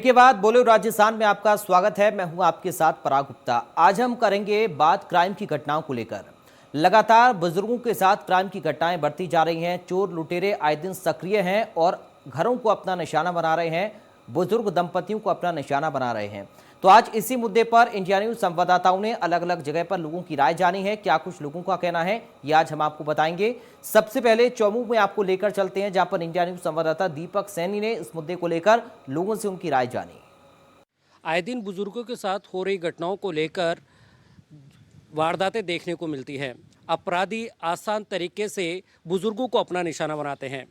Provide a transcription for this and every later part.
के बाद बॉलीवुड राजस्थान में आपका स्वागत है। मैं हूं आपके साथ पराग गुप्ता। आज हम करेंगे बात क्राइम की घटनाओं को लेकर। लगातार बुजुर्गों के साथ क्राइम की घटनाएं बढ़ती जा रही हैं। चोर लुटेरे आए दिन सक्रिय हैं और घरों को अपना निशाना बना रहे हैं, बुजुर्ग दंपतियों को अपना निशाना बना रहे हैं। तो आज इसी मुद्दे पर इंडिया न्यूज संवाददाताओं ने अलग अलग जगह पर लोगों की राय जानी है। क्या कुछ लोगों का कहना है, ये आज हम आपको बताएंगे। सबसे पहले चौमू में आपको लेकर चलते हैं, जहां पर इंडिया न्यूज संवाददाता दीपक सैनी ने इस मुद्दे को लेकर लोगों से उनकी राय जानी। आए दिन बुजुर्गों के साथ हो रही घटनाओं को लेकर वारदातें देखने को मिलती हैं। अपराधी आसान तरीके से बुजुर्गों को अपना निशाना बनाते हैं।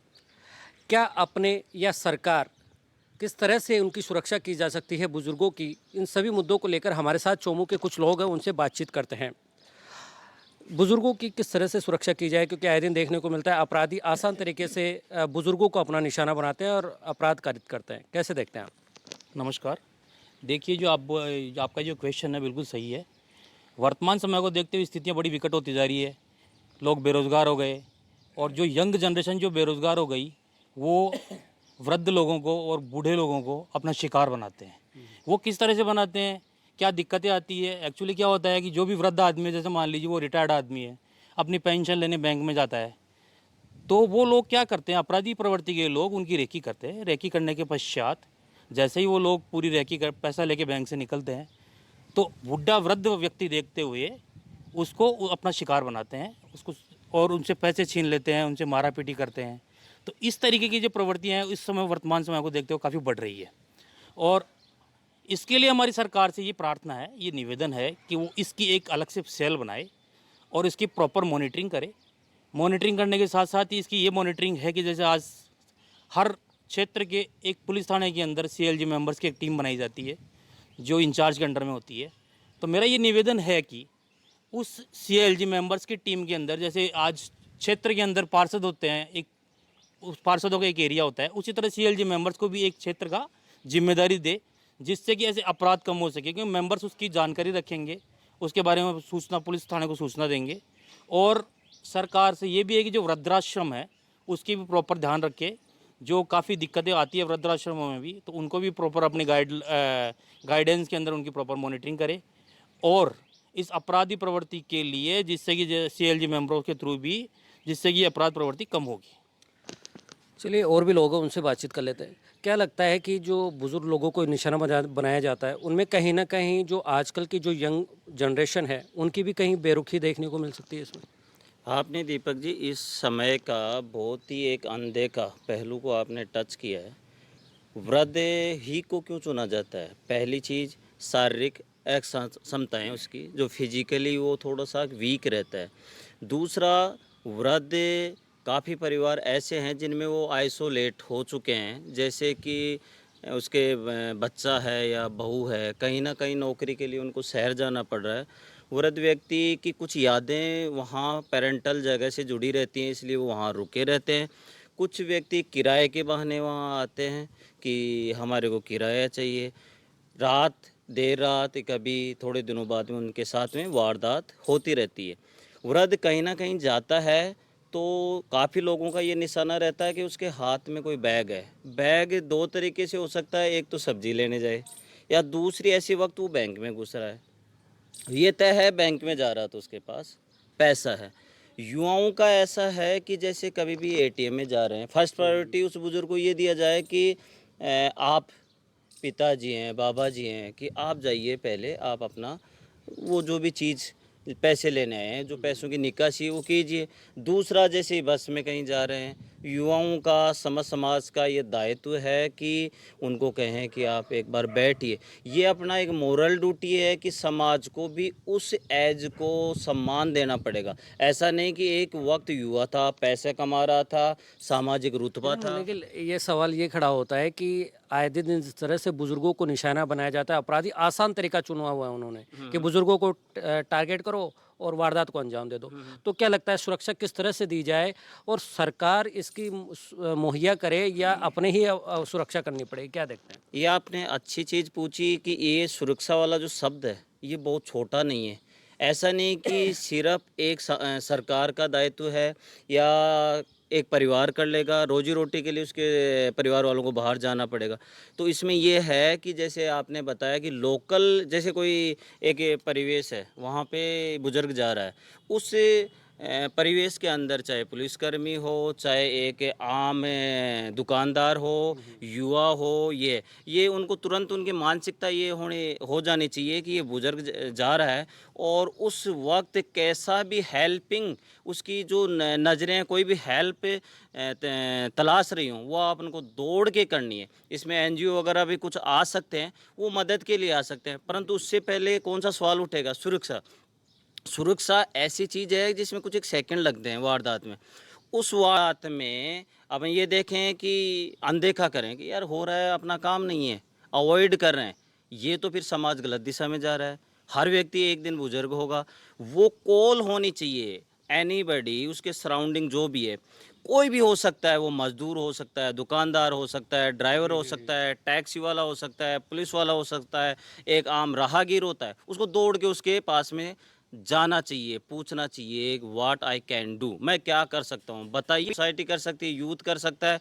क्या अपने या सरकार किस तरह से उनकी सुरक्षा की जा सकती है बुजुर्गों की, इन सभी मुद्दों को लेकर हमारे साथ चोमू के कुछ लोग हैं, उनसे बातचीत करते हैं। बुजुर्गों की किस तरह से सुरक्षा की जाए, क्योंकि आए दिन देखने को मिलता है अपराधी आसान तरीके से बुजुर्गों को अपना निशाना बनाते हैं और अपराध कारित करते हैं। कैसे देखते हैं आप? नमस्कार। देखिए, जो आपका जो क्वेश्चन है बिल्कुल सही है। वर्तमान समय को देखते हुए स्थितियाँ बड़ी विकट होती जा रही है। लोग बेरोज़गार हो गए और जो यंग जनरेशन जो बेरोज़गार हो गई वो वृद्ध लोगों को और बूढ़े लोगों को अपना शिकार बनाते हैं। वो किस तरह से बनाते हैं, क्या दिक्कतें आती है? एक्चुअली क्या होता है कि जो भी वृद्ध आदमी है, जैसे मान लीजिए वो रिटायर्ड आदमी है, अपनी पेंशन लेने बैंक में जाता है, तो वो लोग क्या करते हैं, अपराधी प्रवृत्ति के लोग उनकी रेकी करते हैं। रेकी करने के पश्चात जैसे ही वो लोग पूरी रेकी कर पैसा लेके बैंक से निकलते हैं, तो बुढ़ा वृद्ध व्यक्ति देखते हुए उसको अपना शिकार बनाते हैं, उसको और उनसे पैसे छीन लेते हैं, उनसे मारा पीटी करते हैं। तो इस तरीके की जो प्रवृत्तियाँ हैं इस समय वर्तमान समय को देखते हुए काफ़ी बढ़ रही है। और इसके लिए हमारी सरकार से ये प्रार्थना है, ये निवेदन है कि वो इसकी एक अलग से सेल बनाए और इसकी प्रॉपर मॉनिटरिंग करे। मॉनिटरिंग करने के साथ साथ ही इसकी ये मॉनिटरिंग है कि जैसे आज हर क्षेत्र के एक पुलिस थाने के अंदर सीएलजी मेंबर्स की एक टीम बनाई जाती है जो इंचार्ज के अंडर में होती है। तो मेरा ये निवेदन है कि उस सीएलजी मेंबर्स की टीम के अंदर, जैसे आज क्षेत्र के अंदर पार्षद होते हैं, एक उस पार्षदों का एक एरिया होता है, उसी तरह सीएलजी मेंबर्स को भी एक क्षेत्र का जिम्मेदारी दे, जिससे कि ऐसे अपराध कम हो सके। क्योंकि मेंबर्स उसकी जानकारी रखेंगे, उसके बारे में सूचना पुलिस थाने को सूचना देंगे। और सरकार से ये भी है कि जो वृद्धाश्रम है उसकी भी प्रॉपर ध्यान रखे। जो काफ़ी दिक्कतें आती है वृद्धाश्रमों में भी, तो उनको भी प्रॉपर अपनी गाइडेंस के अंदर उनकी प्रॉपर मॉनिटरिंग करे। और इस अपराधी प्रवृत्ति के लिए जिससे कि सीएलजी मेंबरों के थ्रू भी, जिससे कि अपराध प्रवृत्ति कम होगी। चलिए, और भी लोग हैं, उनसे बातचीत कर लेते हैं। क्या लगता है कि जो बुजुर्ग लोगों को निशाना बनाया जाता है, उनमें कहीं ना कहीं जो आजकल की जो यंग जनरेशन है उनकी भी कहीं बेरुखी देखने को मिल सकती है इसमें? आपने दीपक जी इस समय का बहुत ही एक अनदेखा पहलू को आपने टच किया है। वृद्ध ही को क्यों चुना जाता है? पहली चीज़, शारीरिक क्षमताएँ उसकी जो फिजिकली वो थोड़ा सा वीक रहता है। दूसरा, वृद्ध काफ़ी परिवार ऐसे हैं जिनमें वो आइसोलेट हो चुके हैं, जैसे कि उसके बच्चा है या बहू है, कहीं ना कहीं नौकरी के लिए उनको शहर जाना पड़ रहा है। वृद्ध व्यक्ति की कुछ यादें वहाँ पेरेंटल जगह से जुड़ी रहती हैं, इसलिए वो वहाँ रुके रहते हैं। कुछ व्यक्ति किराए के बहाने वहाँ आते हैं कि हमारे को किराया चाहिए। रात, देर रात, कभी थोड़े दिनों बाद में उनके साथ में वारदात होती रहती है। वृद्ध कहीं ना कहीं जाता है तो काफ़ी लोगों का ये निशाना रहता है कि उसके हाथ में कोई बैग है। बैग दो तरीके से हो सकता है, एक तो सब्जी लेने जाए या दूसरी ऐसी वक्त वो बैंक में घुस रहा है। ये तय है बैंक में जा रहा तो उसके पास पैसा है। युवाओं का ऐसा है कि जैसे कभी भी एटीएम में जा रहे हैं, फर्स्ट प्रायोरिटी उस बुजुर्ग को ये दिया जाए कि आप पिताजी हैं, बाबा जी हैं, कि आप जाइए पहले, आप अपना वो जो भी चीज़ पैसे लेने आए हैं, जो पैसों की निकासी वो कीजिए। दूसरा, जैसे ही बस में कहीं जा रहे हैं, युवाओं का समाज का ये दायित्व है कि उनको कहें कि आप एक बार बैठिए। ये अपना एक मोरल ड्यूटी है कि समाज को भी उस एज को सम्मान देना पड़ेगा। ऐसा नहीं कि एक वक्त युवा था, पैसे कमा रहा था, सामाजिक रुतबा था। लेकिन ये सवाल ये खड़ा होता है कि आए दिन इस तरह से बुजुर्गों को निशाना बनाया जाता है। अपराधी आसान तरीका चुना हुआ है उन्होंने कि बुजुर्गों को टारगेट करो और वारदात को अंजाम दे दो। तो क्या लगता है सुरक्षा किस तरह से दी जाए और सरकार इसकी मुहैया करे या अपने ही सुरक्षा करनी पड़ेगी? क्या देखते हैं? ये आपने अच्छी चीज़ पूछी कि ये सुरक्षा वाला जो शब्द है ये बहुत छोटा नहीं है। ऐसा नहीं कि सिर्फ एक सरकार का दायित्व है या एक परिवार कर लेगा, रोजी रोटी के लिए उसके परिवार वालों को बाहर जाना पड़ेगा। तो इसमें ये है कि जैसे आपने बताया कि लोकल जैसे कोई एक ये परिवेश है, वहाँ पे बुजुर्ग जा रहा है, उस परिवेश के अंदर चाहे पुलिसकर्मी हो, चाहे एक आम दुकानदार हो, युवा हो, ये उनको तुरंत उनकी मानसिकता ये हो जानी चाहिए कि ये बुजुर्ग जा रहा है, और उस वक्त कैसा भी हेल्पिंग उसकी जो नज़रें कोई भी हेल्प तलाश रही हों, वो आप उनको दौड़ के करनी है। इसमें एनजीओ वगैरह भी कुछ आ सकते हैं, वो मदद के लिए आ सकते हैं, परंतु उससे पहले कौन सा सवाल उठेगा? सुरक्षा। सुरक्षा ऐसी चीज़ है जिसमें कुछ एक सेकंड लगते हैं वारदात में। उस वारदात में अब ये देखें कि अनदेखा करें कि यार हो रहा है, अपना काम नहीं है, अवॉइड कर रहे हैं, ये तो फिर समाज गलत दिशा में जा रहा है। हर व्यक्ति एक दिन बुजुर्ग होगा, वो कॉल होनी चाहिए, एनीबॉडी उसके सराउंडिंग जो भी है, कोई भी हो सकता है, वो मजदूर हो सकता है, दुकानदार हो सकता है, ड्राइवर हो सकता है, टैक्सी वाला हो सकता है, पुलिस वाला हो सकता है, एक आम राहगीर होता है, उसको दौड़ के उसके पास में जाना चाहिए, पूछना चाहिए व्हाट आई कैन डू, मैं क्या कर सकता हूँ बताइए। सोसाइटी कर सकती है, यूथ कर सकता है,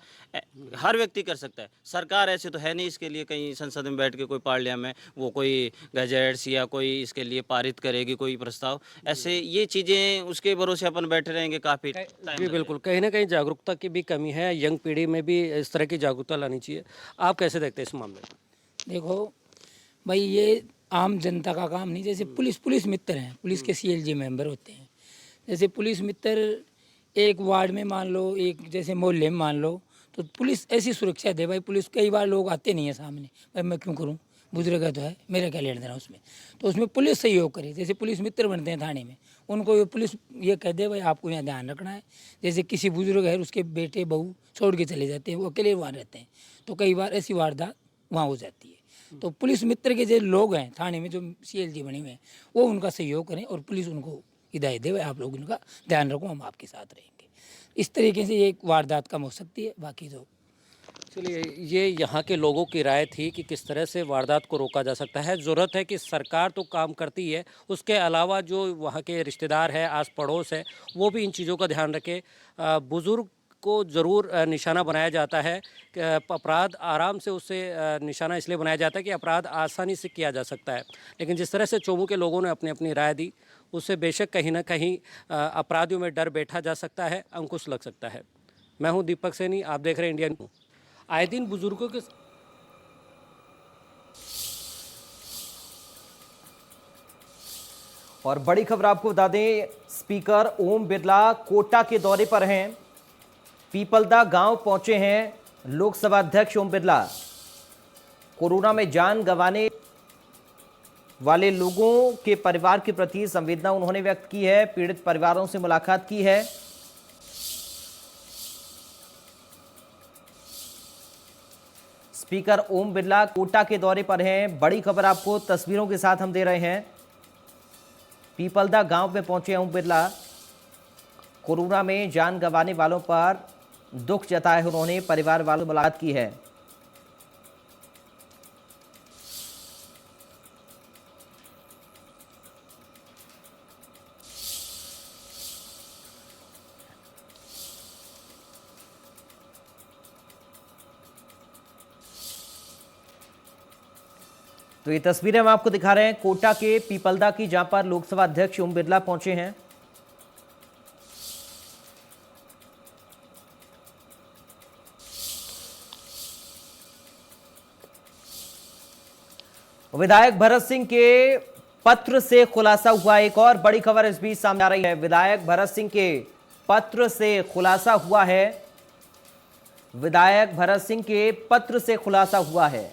हर व्यक्ति कर सकता है। सरकार ऐसे तो है नहीं इसके लिए कहीं संसद में बैठ के कोई पार्लियामेंट में वो कोई गजेट्स या कोई इसके लिए पारित करेगी कोई प्रस्ताव, ऐसे ये चीज़ें उसके भरोसे अपन बैठे रहेंगे काफ़ी टाइम जी बिल्कुल, कहीं ना कहीं जागरूकता की भी कमी है, यंग पीढ़ी में भी इस तरह की जागरूकता लानी चाहिए। आप कैसे देखते हैं इस मामले में? देखो भाई, ये आम जनता का काम नहीं। जैसे पुलिस मित्र हैं, पुलिस के सीएलजी मेंबर होते हैं। जैसे पुलिस मित्र एक वार्ड में मान लो, एक जैसे मोहल्ले में मान लो, तो पुलिस ऐसी सुरक्षा दे भाई। पुलिस कई बार लोग आते नहीं है सामने, भाई मैं क्यों करूं, बुजुर्ग है तो है, मेरा क्या लेना देना उसमें। तो उसमें पुलिस सहयोग करे। जैसे पुलिस मित्र बनते हैं थाने में, उनको ये पुलिस ये कह दे भाई आपको यहाँ ध्यान रखना है। जैसे किसी बुजुर्ग है, उसके बेटे बहू छोड़ के चले जाते हैं, वो अकेले वहाँ रहते हैं, तो कई बार ऐसी वारदात वहाँ हो जाती है। तो पुलिस मित्र के जो लोग हैं थाने में, जो सीएलजी बने हुए हैं, वो उनका सहयोग करें और पुलिस उनको हिदायत दे, भाई आप लोग इनका ध्यान रखो, हम आपके साथ रहेंगे। इस तरीके से एक वारदात कम हो सकती है। बाकी तो चलिए, ये यहाँ के लोगों की राय थी कि किस तरह से वारदात को रोका जा सकता है। ज़रूरत है कि सरकार तो काम करती है, उसके अलावा जो वहाँ के रिश्तेदार है, आस पड़ोस है, वो भी इन चीज़ों का ध्यान रखे। बुज़ुर्ग को ज़रूर निशाना बनाया जाता है। अपराध आराम से उससे निशाना इसलिए बनाया जाता है कि अपराध आसानी से किया जा सकता है। लेकिन जिस तरह से चोमू के लोगों ने अपनी अपनी राय दी, उससे बेशक कहीं ना कहीं अपराधियों में डर बैठा जा सकता है, अंकुश लग सकता है। मैं हूँ दीपक सैनी, आप देख रहे हैं इंडियन। आए दिन बुजुर्गों के और बड़ी खबर आपको बता दें, स्पीकर ओम बिरला कोटा के दौरे पर हैं। पीपलदा गांव पहुंचे हैं लोकसभा अध्यक्ष ओम बिरला। कोरोना में जान गंवाने वाले लोगों के परिवार के प्रति संवेदना उन्होंने व्यक्त की है। पीड़ित परिवारों से मुलाकात की है। स्पीकर ओम बिरला कोटा के दौरे पर हैं। बड़ी खबर आपको तस्वीरों के साथ हम दे रहे हैं। पीपलदा गांव में पहुंचे ओम बिरला। कोरोना में जान गंवाने वालों पर दुख जताया उन्होंने, परिवार वालों से मुलाकात की है। तो ये तस्वीरें हम आपको दिखा रहे हैं कोटा के पीपलदा की, जहां पर लोकसभा अध्यक्ष ओम बिरला पहुंचे हैं। विधायक भरत सिंह के पत्र से खुलासा हुआ। एक और बड़ी खबर इस बीच सामने आ रही है। विधायक भरत सिंह के पत्र से खुलासा हुआ है। विधायक भरत सिंह के पत्र से खुलासा हुआ है।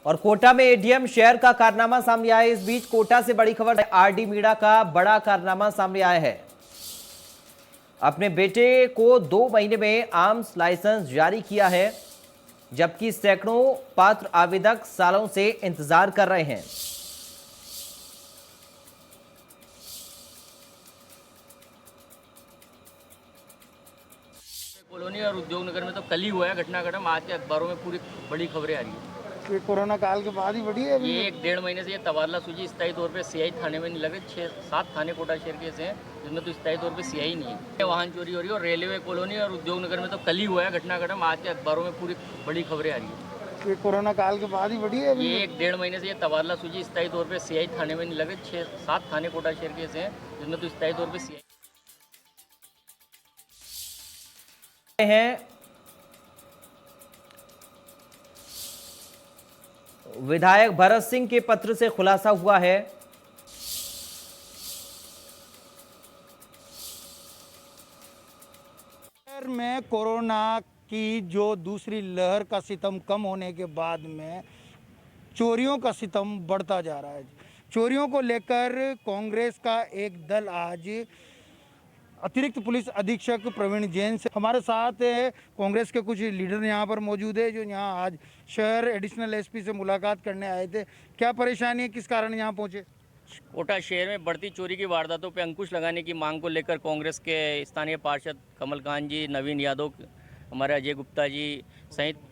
और कोटा में एडीएम शेयर का कारनामा सामने आया। इस बीच कोटा से बड़ी खबर है, आरडी मीणा का बड़ा कारनामा सामने आया है। अपने बेटे को 2 महीने में आर्म्स लाइसेंस जारी किया है, जबकि सैकड़ों पात्र आवेदक सालों से इंतजार कर रहे हैं। कॉलोनी और उद्योग नगर में तो कल ही हुआ है घटनाक्रम। आज के अखबारों में पूरी बड़ी खबरें आ रही है। ये कोरोना काल के बाद ही बढ़ी है। ये 1-1.5 महीने से ये तबादला सूची स्थायी तौर पे सीआई थाने में नहीं लग रही। 6-7 थाने कोटा शहर के ऐसे हैं जिसमें तो स्थायी तौर पे सीआई नहीं है। वाहन चोरी हो रही है और रेलवे कॉलोनी और उद्योग नगर में तो कल ही हुआ है घटनाक्रम। आज के अखबारों में पूरी बड़ी खबरें आ रही है। ये कोरोना काल के बाद ही बढ़ी है। ये 1-1.5 महीने से ये तबादला सूची स्थायी तौर पर सीआई थाने में नहीं लग रही। 6-7 थाने कोटा शहर के ऐसे हैं जिसमें तो स्थायी तौर पर सीआई हैं। विधायक भरत सिंह के पत्र से खुलासा हुआ है। शहर में कोरोना की जो दूसरी लहर का सितम कम होने के बाद में चोरियों का सितम बढ़ता जा रहा है। चोरियों को लेकर कांग्रेस का एक दल आज अतिरिक्त पुलिस अधीक्षक प्रवीण जैन से हमारे साथ कांग्रेस के कुछ लीडर यहाँ पर मौजूद है, जो यहाँ आज शहर एडिशनल एसपी से मुलाकात करने आए थे। क्या परेशानी है, किस कारण यहाँ पहुँचे? कोटा शहर में बढ़ती चोरी की वारदातों पर अंकुश लगाने की मांग को लेकर कांग्रेस के स्थानीय पार्षद कमलकांत जी, नवीन यादव, हमारे अजय गुप्ता जी सहित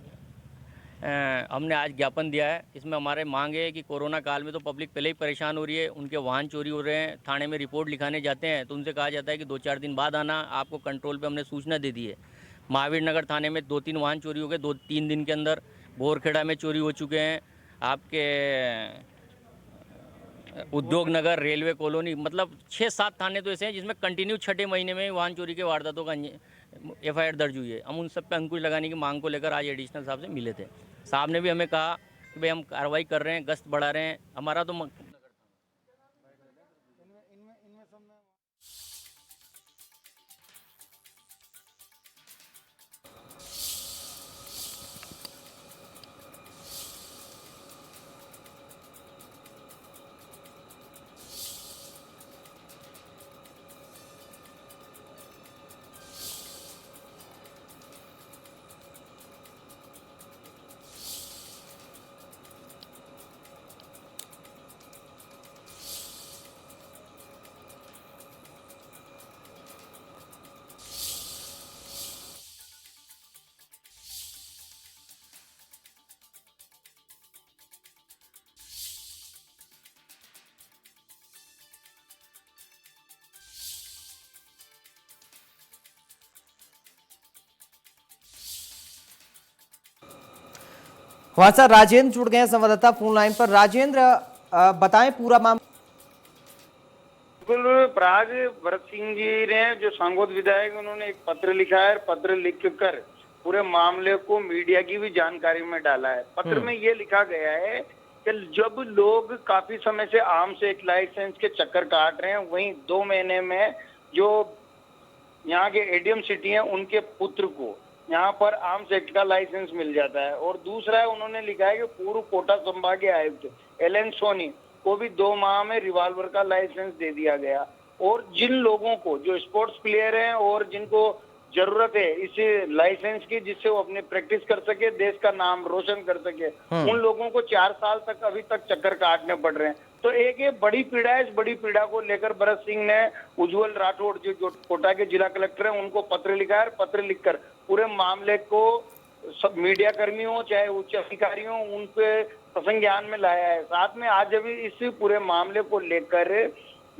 हमने आज ज्ञापन दिया है। इसमें हमारे मांग है कि कोरोना काल में तो पब्लिक पहले ही परेशान हो रही है, उनके वाहन चोरी हो रहे हैं। थाने में रिपोर्ट लिखाने जाते हैं तो उनसे कहा जाता है कि 2-4 दिन बाद आना, आपको कंट्रोल पे हमने सूचना दे दी है। महावीर नगर थाने में 2-3 वाहन चोरी हो गए 2-3 दिन के अंदर। बोरखेड़ा में चोरी हो चुके हैं। आपके उद्योग नगर, रेलवे कॉलोनी, मतलब 6-7 थाने तो ऐसे हैं जिसमें कंटिन्यू 6ठे महीने में वाहन चोरी के वारदातों का एफआईआर दर्ज हुई है। हम उन सब पे अंकुश लगाने की मांग को लेकर आज एडिशनल साहब से मिले थे। साहब ने भी हमें कहा कि भाई हम कार्रवाई कर रहे हैं, गश्त बढ़ा रहे हैं। हमारा तो हमारे साथ राजेंद्र जुड़ गए हैं संवाददाता फोन लाइन पर। राजेंद्र, बताएं पूरा मामला। बिल्कुल प्राग भरत सिंह जी ने, जो सांगोद विधायक, उन्होंने एक पत्र लिखा है। पत्र लिख कर पूरे मामले को मीडिया की भी जानकारी में डाला है। पत्र में ये लिखा गया है कि जब लोग काफी समय से आर्म्स एक्ट लाइसेंस के चक्कर काट रहे हैं, वहीं 2 महीने में जो यहाँ के एडीएम सिटी है उनके पुत्र को यहाँ पर आर्म्स एक्ट का लाइसेंस मिल जाता है। और दूसरा है, उन्होंने लिखा है कि पूर्व कोटा संभागीय आयुक्त एल एन सोनी को भी 2 माह में रिवॉल्वर का लाइसेंस दे दिया गया। और जिन लोगों को, जो स्पोर्ट्स प्लेयर हैं और जिनको जरूरत है इस लाइसेंस की, जिससे वो अपनी प्रैक्टिस कर सके, देश का नाम रोशन कर सके, उन लोगों को 4 साल तक अभी तक चक्कर काटने पड़ रहे हैं। तो एक ये बड़ी पीड़ा है। इस बड़ी पीड़ा को लेकर भरत सिंह ने उज्जवल राठौड़, जो कोटा के जिला कलेक्टर हैं, उनको पत्र लिखा है। पत्र लिखकर पूरे मामले को सब मीडिया कर्मी हो चाहे उच्च अधिकारी हो, उन पे प्रसंग ज्ञान में लाया है। साथ में आज अभी इस पूरे मामले को लेकर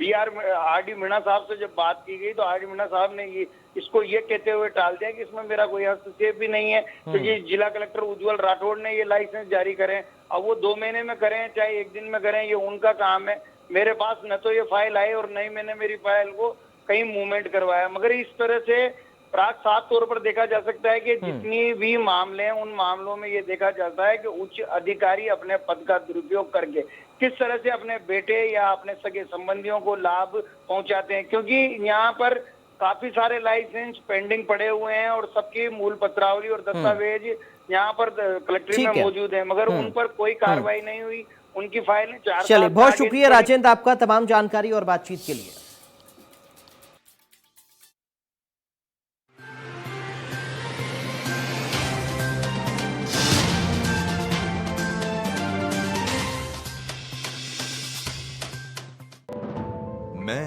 आरडी मीणा साहब से जब बात की गई तो आरडी मीणा साहब ने इसको ये कहते हुए टाल दिया कि इसमें मेरा कोई हस्तक्षेप भी नहीं है। तो ये जिला कलेक्टर उज्जवल राठौड़ ने ये लाइसेंस जारी करें, अब वो 2 महीने में करें चाहे 1 दिन में करें, ये उनका काम है। मेरे पास न तो ये फाइल आई और न ही मैंने मेरी फाइल को कहीं मूवमेंट करवाया। मगर इस तरह से प्राक साफ तौर पर देखा जा सकता है कि जितनी भी मामले हैं उन मामलों में ये देखा जाता है कि उच्च अधिकारी अपने पद का दुरुपयोग करके किस तरह से अपने बेटे या अपने सगे संबंधियों को लाभ पहुंचाते हैं। क्योंकि यहाँ पर काफी सारे लाइसेंस पेंडिंग पड़े हुए हैं और सबकी मूल पत्रावली और दस्तावेज यहाँ पर कलेक्ट्रेट ठीक में है। मौजूद है, मगर उन पर कोई कार्रवाई नहीं हुई। उनकी फाइलें 4 चलिए, साल बहुत आगे शुक्रिया पड़ी। राजेंद्र आपका तमाम जानकारी और बातचीत के लिए। मैं